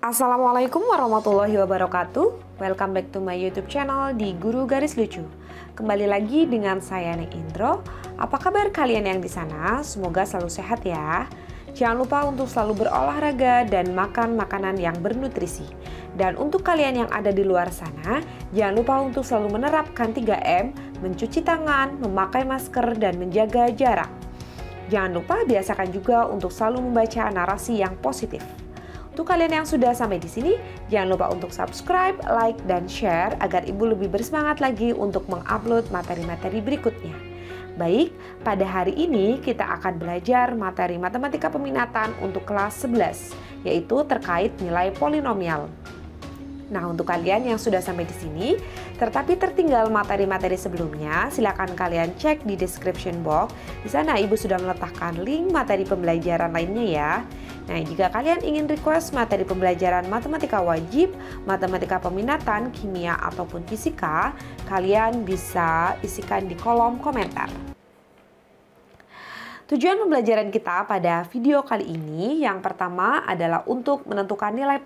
Assalamualaikum warahmatullahi wabarakatuh. Welcome back to my YouTube channel di Guru Garis Lucu. Kembali lagi dengan saya Nek Indro. Apa kabar kalian yang di sana? Semoga selalu sehat ya. Jangan lupa untuk selalu berolahraga dan makan makanan yang bernutrisi. Dan untuk kalian yang ada di luar sana, jangan lupa untuk selalu menerapkan 3M, mencuci tangan, memakai masker, dan menjaga jarak. Jangan lupa biasakan juga untuk selalu membaca narasi yang positif. Untuk kalian yang sudah sampai di sini, jangan lupa untuk subscribe, like, dan share agar Ibu lebih bersemangat lagi untuk mengupload materi-materi berikutnya. Baik, pada hari ini kita akan belajar materi matematika peminatan untuk kelas 11, yaitu terkait nilai polinomial. Nah, untuk kalian yang sudah sampai di sini, tetapi tertinggal materi-materi sebelumnya, silakan kalian cek di description box. Di sana Ibu sudah meletakkan link materi pembelajaran lainnya ya. Nah, jika kalian ingin request materi pembelajaran matematika wajib, matematika peminatan, kimia, ataupun fisika, kalian bisa isikan di kolom komentar. Tujuan pembelajaran kita pada video kali ini yang pertama adalah untuk menentukan nilai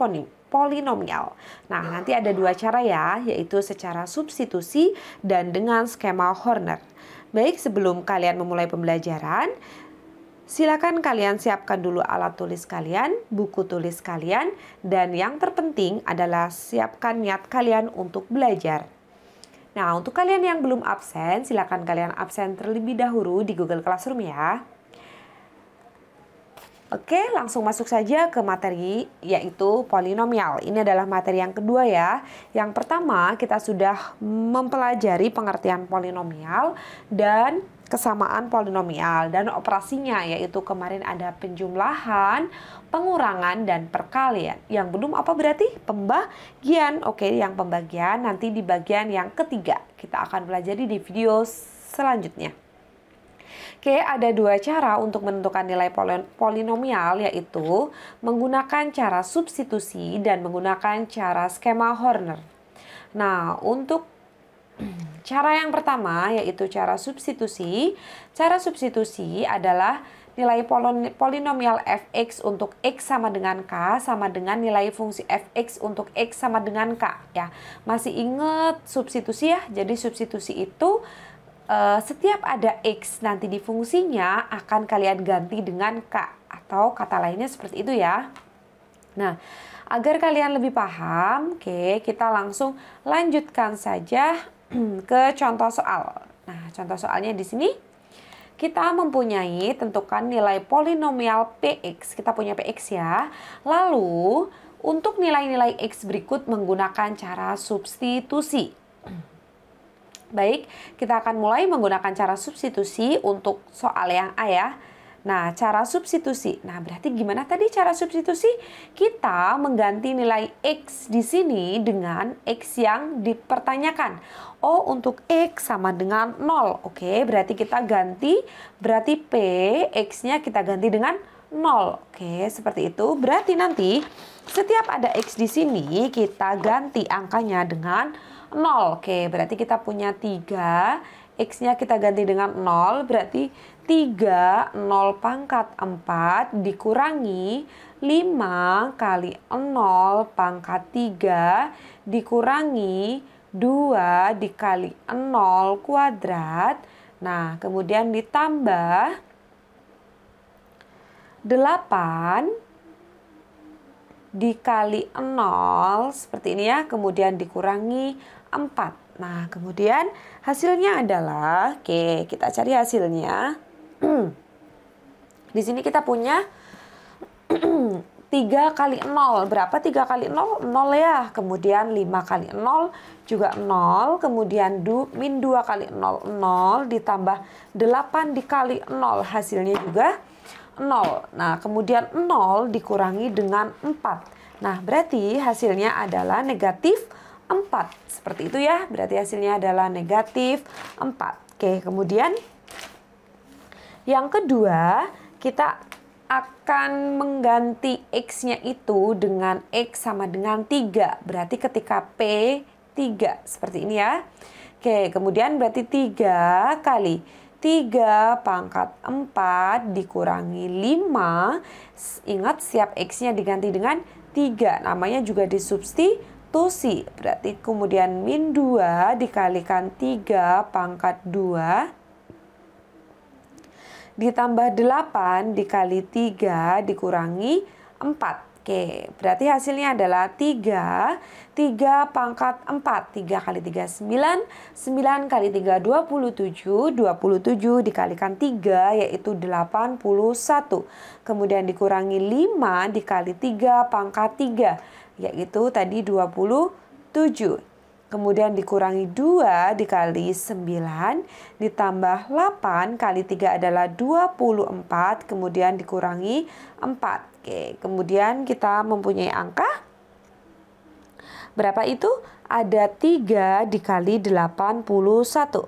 polinomial. Nah, nanti ada dua cara ya, yaitu secara substitusi dan dengan skema Horner. Baik, sebelum kalian memulai pembelajaran, silakan kalian siapkan dulu alat tulis kalian, buku tulis kalian, dan yang terpenting adalah siapkan niat kalian untuk belajar. Nah, untuk kalian yang belum absen, silakan kalian absen terlebih dahulu di Google Classroom ya. Oke, langsung masuk saja ke materi, yaitu polinomial. Ini adalah materi yang kedua ya. Yang pertama, kita sudah mempelajari pengertian polinomial dan kesamaan polinomial dan operasinya, yaitu kemarin ada penjumlahan, pengurangan, dan perkalian. Yang belum apa berarti? Pembagian. Oke, yang pembagian nanti di bagian yang ketiga. Kita akan pelajari di video selanjutnya. Oke, ada dua cara untuk menentukan nilai polinomial, yaitu menggunakan cara substitusi dan menggunakan cara skema Horner. Nah, untuk cara yang pertama, yaitu cara substitusi. Cara substitusi adalah nilai polinomial fx untuk x sama dengan k sama dengan nilai fungsi fx untuk x sama dengan k. Ya, masih ingat substitusi ya? Jadi substitusi itu setiap ada X nanti di fungsinya akan kalian ganti dengan K, atau kata lainnya seperti itu ya. Nah, agar kalian lebih paham, oke, kita langsung lanjutkan saja ke contoh soal. Nah, contoh soalnya di sini kita mempunyai tentukan nilai polinomial Px. Kita punya Px ya. Lalu, untuk nilai-nilai X berikut menggunakan cara substitusi. Baik, kita akan mulai menggunakan cara substitusi untuk soal yang A ya. Nah, cara substitusi. Nah, berarti gimana tadi cara substitusi? Kita mengganti nilai X di sini dengan X yang dipertanyakan. Oh, untuk X sama dengan 0. Oke, berarti kita ganti, berarti P, X-nya kita ganti dengan 0. Oke, seperti itu. Berarti nanti setiap ada X di sini, kita ganti angkanya dengan 0. Oke, berarti kita punya 3. X-nya kita ganti dengan 0. Berarti 3, 0 pangkat 4 dikurangi 5 kali 0 pangkat 3 dikurangi 2 dikali 0 kuadrat. Nah, kemudian ditambah 8 dikali 0 seperti ini ya, kemudian dikurangi 4. Nah, kemudian hasilnya adalah, oke, kita cari hasilnya. Di sini kita punya 3 kali 0. Berapa 3 kali 0? 0 ya. Kemudian 5 kali 0 juga 0. Kemudian min 2 kali 0, 0. Ditambah 8 dikali 0. Hasilnya juga 0. Nah, kemudian 0 dikurangi dengan 4. Nah, berarti hasilnya adalah negatif 4. Seperti itu ya. Berarti hasilnya adalah negatif 4. Oke, kemudian yang kedua, kita akan mengganti X-nya itu dengan X sama dengan 3. Berarti ketika P 3. Seperti ini ya. Oke, kemudian berarti 3 kali 3 pangkat 4 dikurangi 5. Ingat setiap X-nya diganti dengan 3. Namanya juga disubstitusi. Berarti kemudian min 2 dikalikan 3 pangkat 2 ditambah 8 dikali 3 dikurangi 4. Oke, berarti hasilnya adalah 3 pangkat 4. 3 kali 3 9, 9 kali 3 27, 27 dikalikan 3 yaitu 81. Kemudian dikurangi 5 dikali 3 pangkat 3 yaitu tadi 27. Kemudian dikurangi 2 dikali 9 ditambah 8 kali 3 adalah 24. Kemudian dikurangi 4. Oke, kemudian kita mempunyai angka. Berapa itu? Ada 3 dikali 81.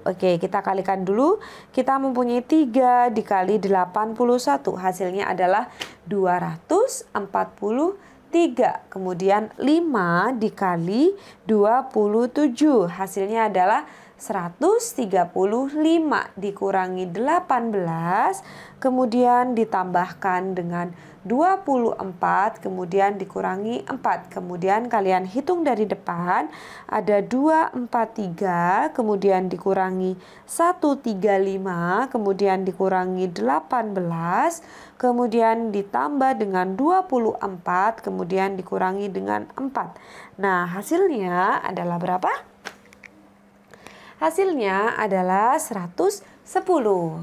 Oke, kita kalikan dulu. Kita mempunyai 3 dikali 81. Hasilnya adalah 243. Kemudian 5 dikali 27. Hasilnya adalah 135 dikurangi 18. Kemudian ditambahkan dengan 24, kemudian dikurangi 4. Kemudian kalian hitung dari depan, ada 243, kemudian dikurangi 135, kemudian dikurangi 18, kemudian ditambah dengan 24, kemudian dikurangi dengan 4. Nah, hasilnya adalah berapa? Hasilnya adalah 110.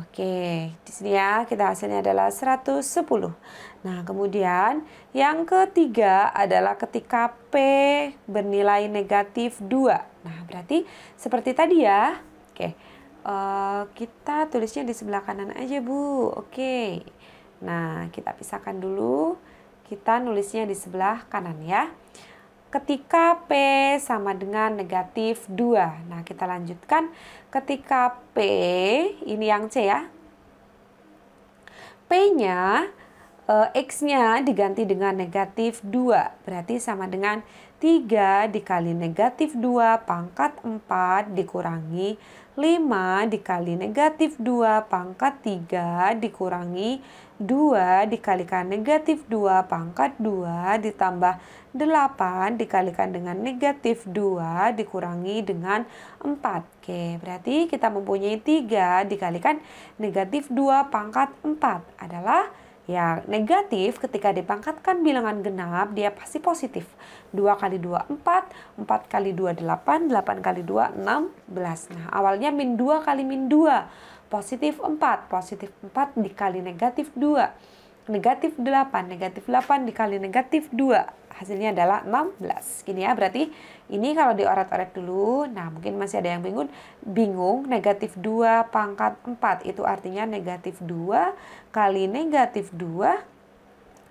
Oke, di sini ya kita hasilnya adalah 110. Nah, kemudian yang ketiga adalah ketika P bernilai negatif 2. Nah, berarti seperti tadi ya. Oke, kita tulisnya di sebelah kanan aja, Bu. Oke, nah kita pisahkan dulu. Kita nulisnya di sebelah kanan ya. Ketika P sama dengan negatif 2. Nah, kita lanjutkan. Ketika P, ini yang C ya. P-nya, X-nya diganti dengan negatif 2. Berarti sama dengan 3 dikali negatif 2 pangkat 4 dikurangi 5 dikali negatif 2 pangkat 3 dikurangi 2 dikalikan negatif 2 pangkat 2 ditambah 8 dikalikan dengan negatif 2 dikurangi dengan 4. Oke, berarti kita mempunyai 3 dikalikan negatif 2 pangkat 4 adalah ya negatif. Ketika dipangkatkan bilangan genap dia pasti positif. 2 kali 2 4, 4 kali 2 8, 8 kali 2 16. Nah, awalnya min 2 kali min 2. Positif 4, positif 4 dikali negatif 2. Negatif 8, negatif 8 dikali negatif 2. Hasilnya adalah 16. Gini ya, berarti ini kalau dioret-oret dulu. Nah, mungkin masih ada yang bingung. Negatif 2 pangkat 4 itu artinya negatif 2 kali negatif 2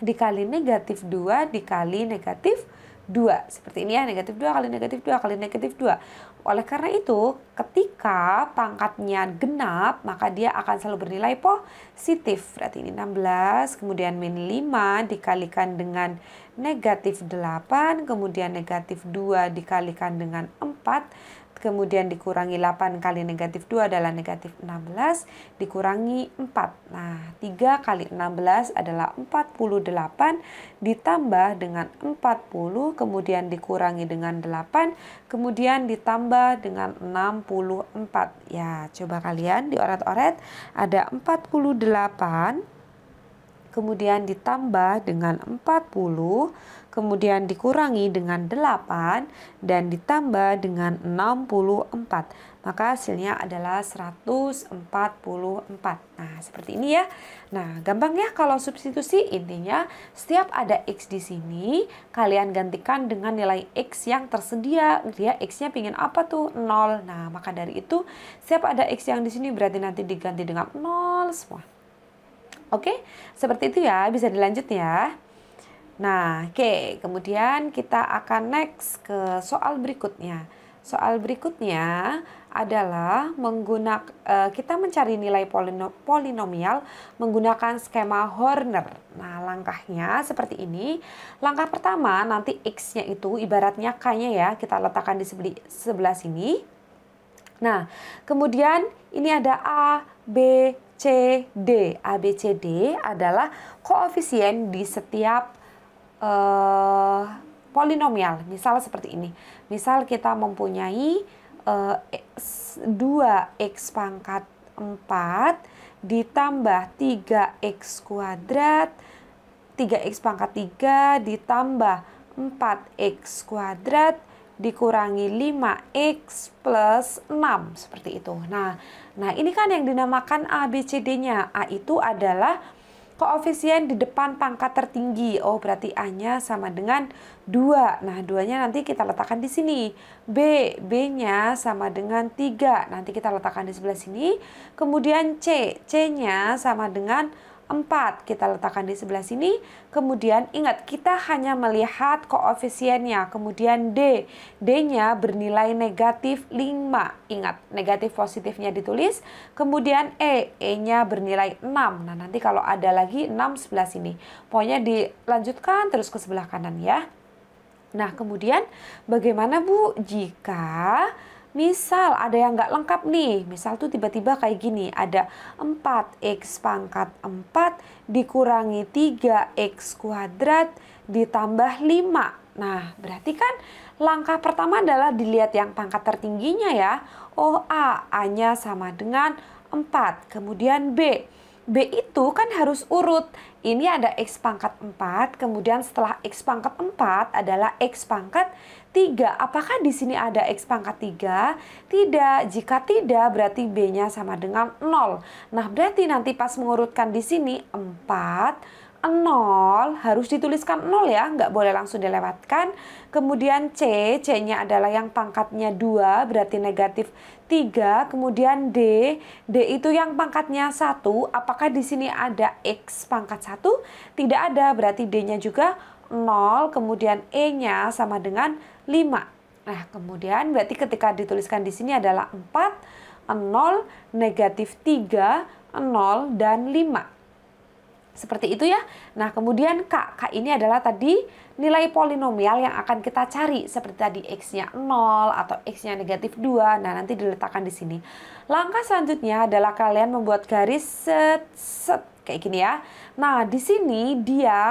dikali negatif 2 dikali negatif 2. Seperti ini ya, negatif 2 kali negatif 2 kali negatif 2. Oleh karena itu, ketika pangkatnya genap, maka dia akan selalu bernilai positif. Berarti ini 16, kemudian min 5 dikalikan dengan negatif 8, kemudian negatif 2 dikalikan dengan 4, kemudian dikurangi 8 kali negatif 2 adalah negatif 16, dikurangi 4. Nah, 3 kali 16 adalah 48, ditambah dengan 40, kemudian dikurangi dengan 8, kemudian ditambah dengan 64. Ya, coba kalian dioret-oret, ada 48, kemudian ditambah dengan 40, kemudian dikurangi dengan 8, dan ditambah dengan 64. Maka hasilnya adalah 144. Nah, seperti ini ya. Nah, gampang ya kalau substitusi. Intinya setiap ada X di sini, kalian gantikan dengan nilai X yang tersedia. Dia X-nya pingin apa tuh? 0. Nah, maka dari itu setiap ada X yang di sini berarti nanti diganti dengan 0 semua. Oke, seperti itu ya, bisa dilanjut ya. Nah, oke, kemudian kita akan next ke soal berikutnya. Soal berikutnya adalah kita mencari nilai polinomial menggunakan skema Horner. Nah, langkahnya seperti ini. Langkah pertama, nanti X-nya itu ibaratnya K-nya ya, kita letakkan di sebelah sini. Nah, kemudian ini ada A, B, C, D. A, B, C, D adalah koefisien di setiap polinomial. Misal seperti ini. Misal kita mempunyai 2x pangkat 4 ditambah 3x kuadrat, 3x pangkat 3 ditambah 4x kuadrat dikurangi 5x plus 6, seperti itu. Nah, ini kan yang dinamakan A, B, C, D-nya. A itu adalah koefisien di depan pangkat tertinggi. Oh, berarti A-nya sama dengan 2. Nah, 2-nya nanti kita letakkan di sini. B, B-nya sama dengan 3. Nanti kita letakkan di sebelah sini. Kemudian C, C-nya sama dengan 4, kita letakkan di sebelah sini. Kemudian ingat, kita hanya melihat koefisiennya. Kemudian D, D-nya bernilai negatif 5. Ingat, negatif positifnya ditulis. Kemudian E, E-nya bernilai 6. Nah, nanti kalau ada lagi 6 sebelah sini. Pokoknya dilanjutkan terus ke sebelah kanan ya. Nah, kemudian bagaimana Bu jika misal ada yang nggak lengkap nih, misal tuh tiba-tiba kayak gini, ada 4x pangkat 4 dikurangi 3x kuadrat ditambah 5. Nah, berarti kan langkah pertama adalah dilihat yang pangkat tertingginya ya. Oh, A, A-nya sama dengan 4. Kemudian B, B itu kan harus urut. Ini ada x pangkat 4, kemudian setelah x pangkat 4 adalah x pangkat 3. Apakah di sini ada x pangkat 3? Tidak. Jika tidak, berarti B-nya sama dengan 0. Nah, berarti nanti pas mengurutkan di sini 4, 0 harus dituliskan 0 ya, nggak boleh langsung dilewatkan. Kemudian C, C-nya adalah yang pangkatnya 2, berarti negatif 3. Kemudian D, D itu yang pangkatnya 1. Apakah di sini ada X pangkat 1? Tidak ada, berarti D-nya juga 0. Kemudian E-nya sama dengan 5. Nah, kemudian berarti ketika dituliskan di sini adalah 4, 0, negatif 3, 0, dan 5. Seperti itu ya. Nah, kemudian K. K ini adalah tadi nilai polinomial yang akan kita cari. Seperti tadi X-nya 0 atau X-nya negatif 2. Nah, nanti diletakkan di sini. Langkah selanjutnya adalah kalian membuat garis set, set. Kayak gini ya. Nah, di sini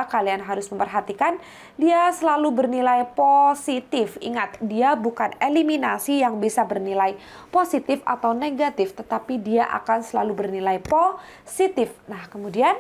kalian harus memperhatikan dia selalu bernilai positif. Ingat, dia bukan eliminasi yang bisa bernilai positif atau negatif. Tetapi dia akan selalu bernilai positif. Nah, kemudian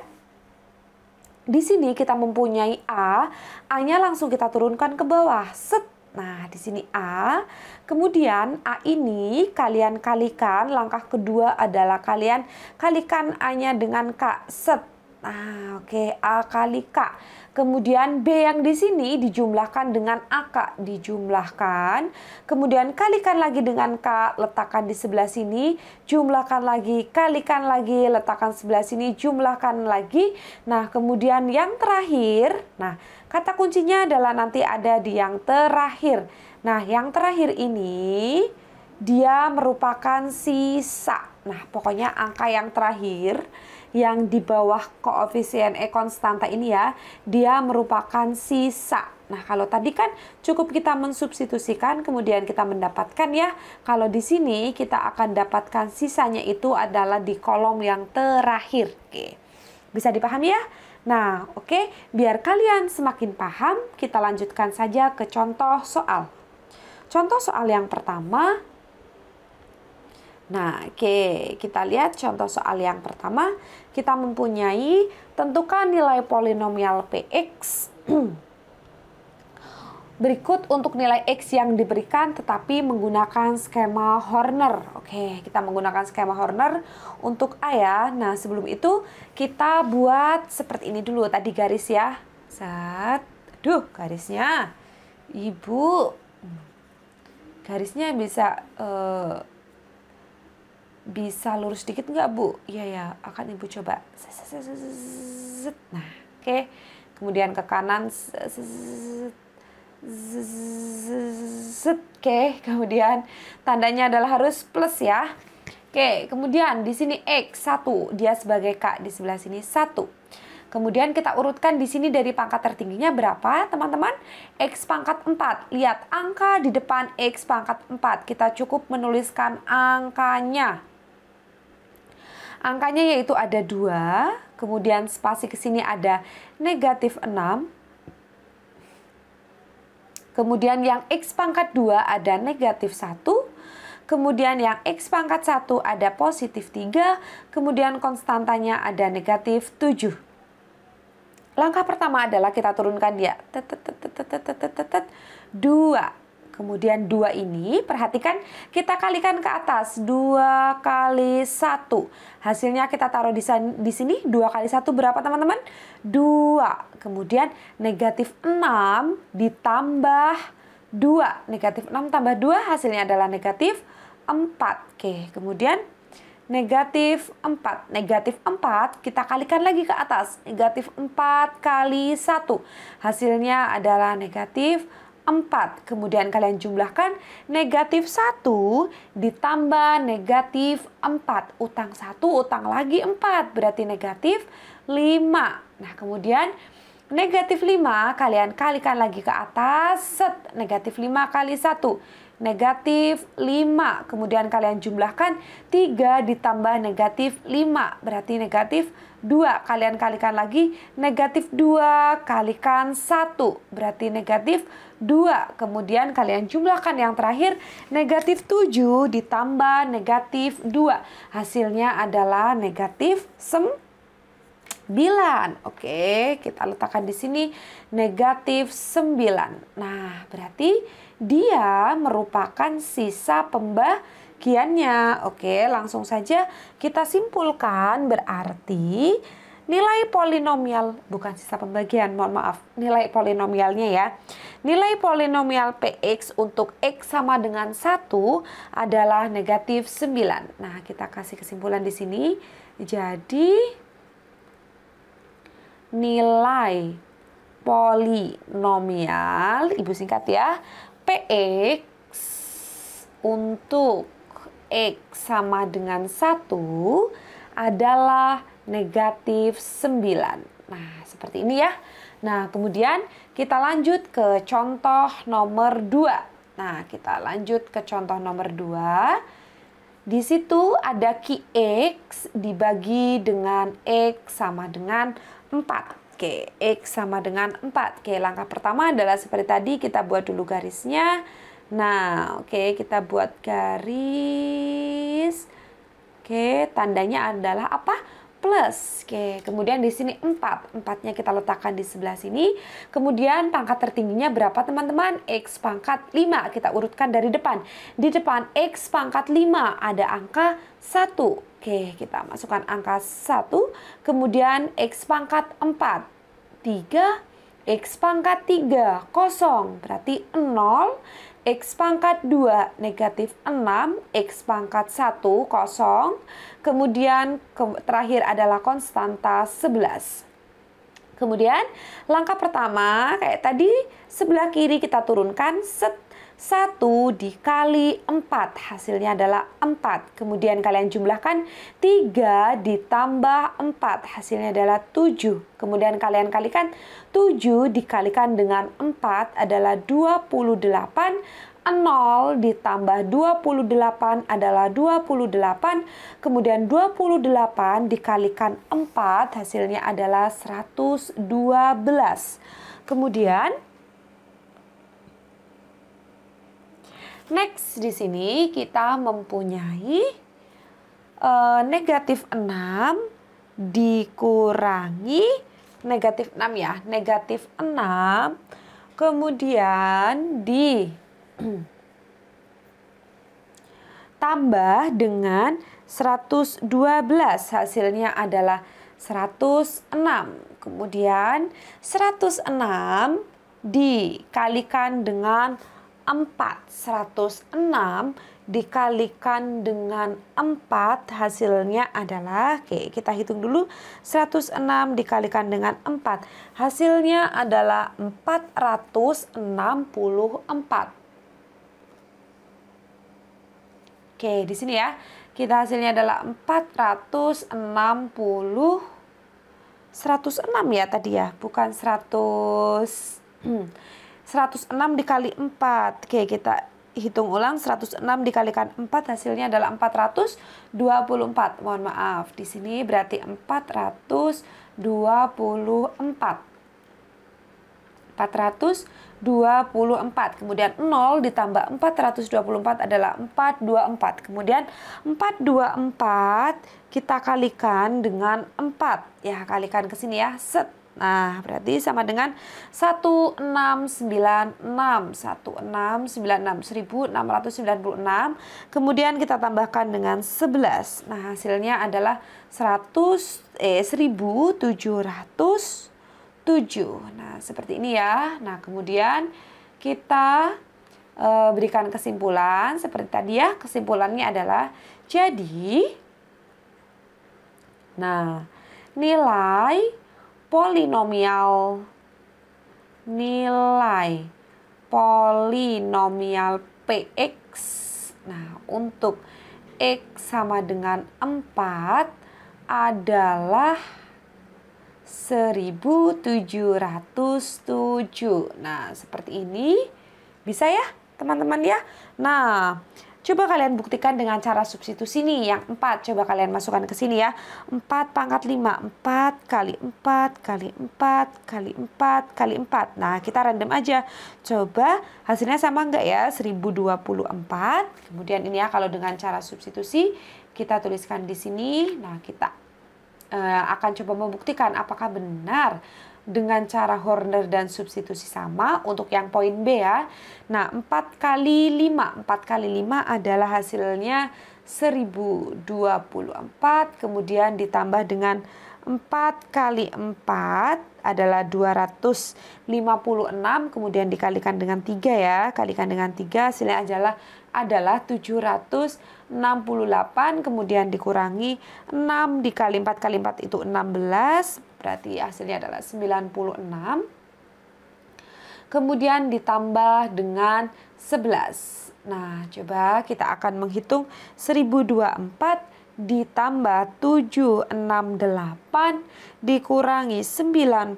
di sini kita mempunyai A, A-nya langsung kita turunkan ke bawah. Set. Nah, di sini A. Kemudian A ini kalian kalikan, langkah kedua adalah kalian kalikan A-nya dengan K. Set. Nah, oke, A kali K. Kemudian B yang di sini dijumlahkan dengan AK, dijumlahkan. Kemudian kalikan lagi dengan K, letakkan di sebelah sini, jumlahkan lagi, kalikan lagi, letakkan sebelah sini, jumlahkan lagi. Nah, kemudian yang terakhir, nah, kata kuncinya adalah nanti ada di yang terakhir. Nah, yang terakhir ini dia merupakan sisa. Nah, pokoknya angka yang terakhir yang di bawah koefisien E konstanta ini ya, dia merupakan sisa. Nah, kalau tadi kan cukup kita mensubstitusikan kemudian kita mendapatkan ya. Kalau di sini kita akan dapatkan sisanya itu adalah di kolom yang terakhir. Oke. Bisa dipahami ya? Nah, oke, biar kalian semakin paham, kita lanjutkan saja ke contoh soal. Contoh soal yang pertama. Nah, oke, kita lihat contoh soal yang pertama. Kita mempunyai tentukan nilai polinomial Px. Berikut untuk nilai X yang diberikan tetapi menggunakan skema Horner. Oke, kita menggunakan skema Horner untuk A ya. Nah, sebelum itu kita buat seperti ini dulu. Tadi garis ya. Set. Aduh, garisnya. Ibu. Garisnya bisa lurus dikit nggak Bu? Iya ya, akan Ibu coba. Nah, oke. Kemudian ke kanan. Oke, kemudian tandanya adalah harus plus ya. Oke, kemudian di sini X 1, dia sebagai K di sebelah sini 1. Kemudian kita urutkan di sini dari pangkat tertingginya berapa, teman-teman? X pangkat 4. Lihat angka di depan X pangkat 4. Kita cukup menuliskan angkanya. Angkanya yaitu ada 2, kemudian spasi ke sini ada negatif 6. Kemudian yang X pangkat 2 ada negatif 1. Kemudian yang X pangkat 1 ada positif 3. Kemudian konstantanya ada negatif 7. Langkah pertama adalah kita turunkan dia. 2. Kemudian 2 ini, perhatikan kita kalikan ke atas. 2 kali 1. Hasilnya kita taruh di sini. 2 kali 1 berapa teman-teman? 2. Kemudian negatif 6 ditambah 2. Negatif 6 tambah 2 hasilnya adalah negatif 4. Oke, kemudian negatif 4. Negatif 4 kita kalikan lagi ke atas. Negatif 4 kali 1. Hasilnya adalah negatif 4. Kemudian kalian jumlahkan negatif 1 ditambah negatif 4. Utang 1, utang lagi 4. Berarti negatif 5. Nah, kemudian negatif 5 kalian kalikan lagi ke atas. Set. Negatif 5 kali 1. Negatif 5. Kemudian kalian jumlahkan 3 ditambah negatif 5. Berarti negatif 2. Kalian kalikan lagi. Negatif 2 kalikan 1. Berarti negatif 2. Kemudian kalian jumlahkan yang terakhir. Negatif 7 ditambah negatif 2. Hasilnya adalah negatif 9. Oke, kita letakkan di sini negatif 9. Nah, berarti dia merupakan sisa pembagiannya. Oke, langsung saja kita simpulkan. Berarti nilai polinomial, bukan sisa pembagian, mohon maaf, nilai polinomialnya ya. Nilai polinomial PX untuk X sama dengan 1 adalah negatif 9. Nah, kita kasih kesimpulan di sini. Jadi nilai polinomial, Ibu singkat ya, PX untuk X sama dengan 1 adalah negatif 9. Nah, seperti ini ya. Nah, kemudian kita lanjut ke contoh nomor 2. Nah, kita lanjut ke contoh nomor 2. Di situ ada QX dibagi dengan X sama dengan 4. Oke, X sama dengan 4. Oke, langkah pertama adalah seperti tadi, kita buat dulu garisnya. Nah, oke, kita buat garis. Oke, tandanya adalah apa? Plus. Oke, kemudian di sini 4. 4-nya kita letakkan di sebelah sini. Kemudian pangkat tertingginya berapa teman-teman? X pangkat 5. Kita urutkan dari depan. Di depan X pangkat 5 ada angka 1. Oke, kita masukkan angka 1. Kemudian X pangkat 4. 3. X pangkat 3. 0. Berarti 0. X pangkat 2 negatif 6, X pangkat 1 0, kemudian terakhir adalah konstanta 11. Kemudian langkah pertama kayak tadi, sebelah kiri kita turunkan 1 dikali 4, hasilnya adalah 4. Kemudian kalian jumlahkan 3 ditambah 4, hasilnya adalah 7. Kemudian kalian kalikan 7 dikalikan dengan 4 adalah 28. 0 ditambah 28 adalah 28. Kemudian 28 dikalikan 4 hasilnya adalah 112. Kemudian next di sini kita mempunyai negatif 6 dikurangi negatif 6 ya. Negatif 6 kemudian tambah dengan 112, hasilnya adalah 106. Kemudian 106 dikalikan dengan 4. 106 dikalikan dengan 4 hasilnya adalah, oke, kita hitung dulu. 106 dikalikan dengan 4 hasilnya adalah 464. Oke, di sini ya. Kita hasilnya adalah 464. 106 ya tadi ya, bukan 106 dikali 4. Oke, kita hitung ulang. 106 dikalikan 4 hasilnya adalah 424. Mohon maaf, di sini berarti 424. 424. Kemudian 0 ditambah 424 adalah 424. Kemudian 424 kita kalikan dengan 4. Ya, kalikan ke sini ya. Set. Nah, berarti sama dengan 1696. 1696. Kemudian kita tambahkan dengan 11. Nah, hasilnya adalah 1707. Nah, seperti ini ya. Nah, kemudian kita berikan kesimpulan seperti tadi ya. Kesimpulannya adalah jadi, nah, nilai polinomial PX. Nah, untuk X sama dengan 4 adalah 1707. Nah, seperti ini. Bisa ya, teman-teman ya? Nah, coba kalian buktikan dengan cara substitusi nih. Yang 4, coba kalian masukkan ke sini ya. 4 pangkat 5. 4 kali 4 kali 4 kali 4 kali 4. Nah, kita random aja. Coba hasilnya sama enggak ya? 1024. Kemudian ini ya, kalau dengan cara substitusi, kita tuliskan di sini. Nah, kita akan coba membuktikan apakah benar dengan cara Horner dan substitusi sama untuk yang poin B ya. Nah, 4 kali 5. 4 kali 5 adalah hasilnya 1024. Kemudian ditambah dengan 4 kali 4 adalah 256. Kemudian dikalikan dengan 3 ya. Kalikan dengan 3 hasilnya adalah 768. Kemudian dikurangi 6 dikali 4 kali 4 itu 16. Berarti hasilnya adalah 96. Kemudian ditambah dengan 11. Nah, coba kita akan menghitung 1024 ditambah 768 dikurangi 96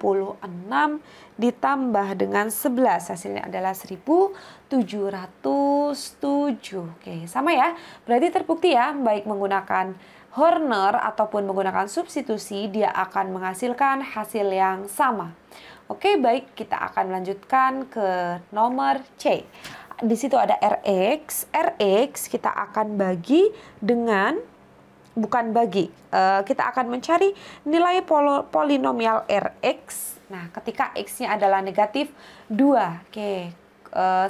ditambah dengan 11. Hasilnya adalah 1707. Oke, sama ya. Berarti terbukti ya, baik menggunakan Horner ataupun menggunakan substitusi, dia akan menghasilkan hasil yang sama. Oke, baik, kita akan melanjutkan ke nomor C. Di situ ada Rx. Rx kita akan bagi dengan, bukan bagi, kita akan mencari nilai polinomial Rx. Nah, ketika X-nya adalah negatif 2. Oke,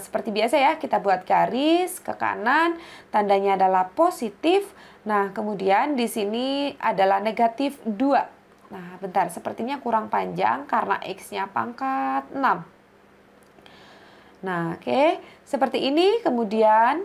seperti biasa ya, kita buat garis ke kanan, tandanya adalah positif. Nah, kemudian di sini adalah negatif 2. Nah, bentar, sepertinya kurang panjang karena X-nya pangkat 6. Nah, oke, seperti ini. Kemudian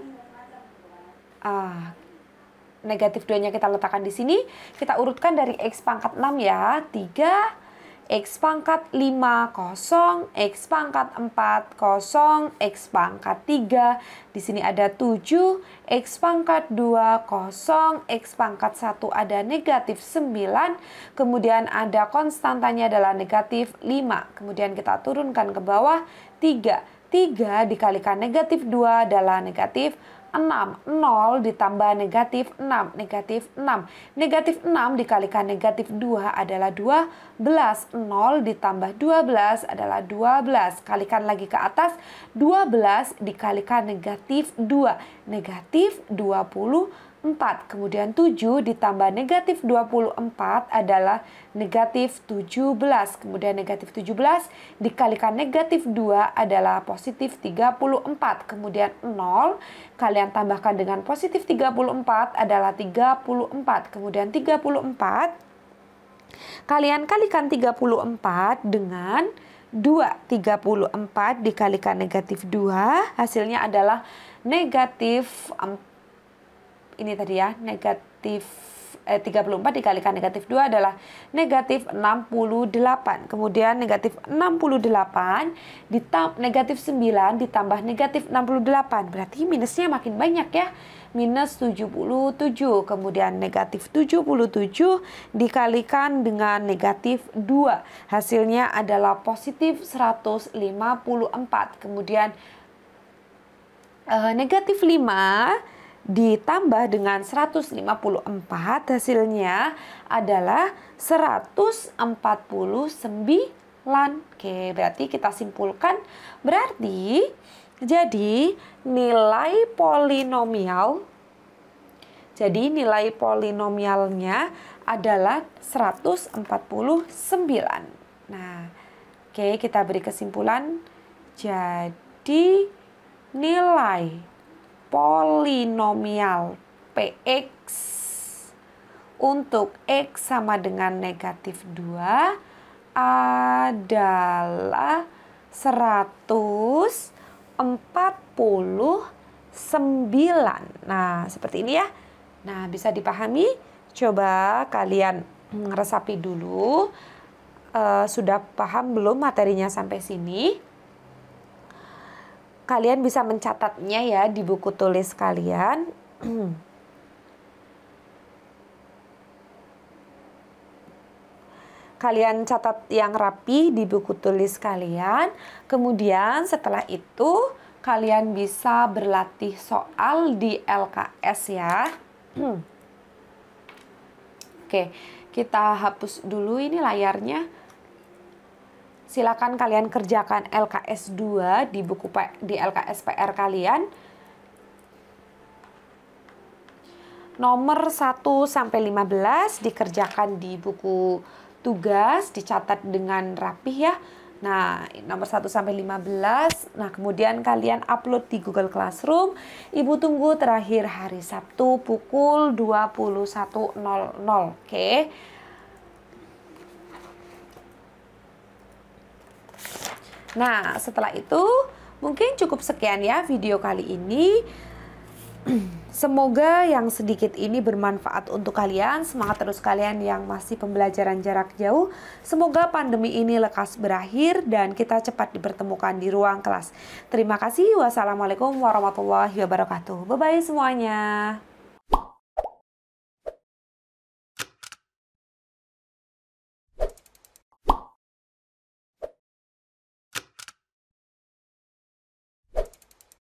negatif 2-nya kita letakkan di sini. Kita urutkan dari X pangkat 6 ya. 3, X pangkat 5, 0, X pangkat 4, 0, X pangkat 3. Di sini ada 7, X pangkat 2, 0, X pangkat 1 ada negatif 9. Kemudian ada konstantanya adalah negatif 5. Kemudian kita turunkan ke bawah 3. 3 dikalikan negatif 2 adalah negatif 6. 0 ditambah negatif 6. Negatif 6. Negatif 6 dikalikan negatif 2 adalah 12. 0 ditambah 12 adalah 12. Kalikan lagi ke atas. 12 dikalikan negatif 2. Negatif 24. Kemudian 7 ditambah negatif 24 adalah negatif 17. Kemudian negatif 17 dikalikan negatif 2 adalah positif 34. Kemudian 0 kalian tambahkan dengan positif 34 adalah 34. Kemudian 34 kalian kalikan 34 dengan 2. 34 dikalikan negatif 2 hasilnya adalah negatif, ini tadi ya, negatif 34 dikalikan negatif 2 adalah negatif 68. Kemudian negatif 68 negatif 9 ditambah negatif 68. Berarti minusnya makin banyak ya. minus 77. Kemudian negatif 77 dikalikan dengan negatif 2. Hasilnya adalah positif 154. Kemudian negatif 5 ditambah dengan 154, hasilnya adalah 149. Oke, berarti kita simpulkan, berarti jadi nilai polinomialnya adalah 149. Nah, oke, kita beri kesimpulan. Jadi nilai polinomial Px untuk X sama dengan negatif 2 adalah 149. Nah, seperti ini ya. Nah, bisa dipahami? Coba kalian resapi dulu. Sudah paham belum materinya sampai sini? Kalian bisa mencatatnya ya di buku tulis kalian. Kalian catat yang rapi di buku tulis kalian. Kemudian setelah itu kalian bisa berlatih soal di LKS ya. Oke, kita hapus dulu ini layarnya. Silakan kalian kerjakan LKS 2 di LKS PR kalian. Nomor 1 sampai 15 dikerjakan di buku tugas, dicatat dengan rapih ya. Nah, nomor 1 sampai 15. Nah, kemudian kalian upload di Google Classroom. Ibu tunggu terakhir hari Sabtu pukul 21.00. Oke. Nah, setelah itu mungkin cukup sekian ya video kali ini. Semoga yang sedikit ini bermanfaat untuk kalian. Semangat terus kalian yang masih pembelajaran jarak jauh. Semoga pandemi ini lekas berakhir dan kita cepat dipertemukan di ruang kelas. Terima kasih. Wassalamualaikum warahmatullahi wabarakatuh. Bye-bye semuanya.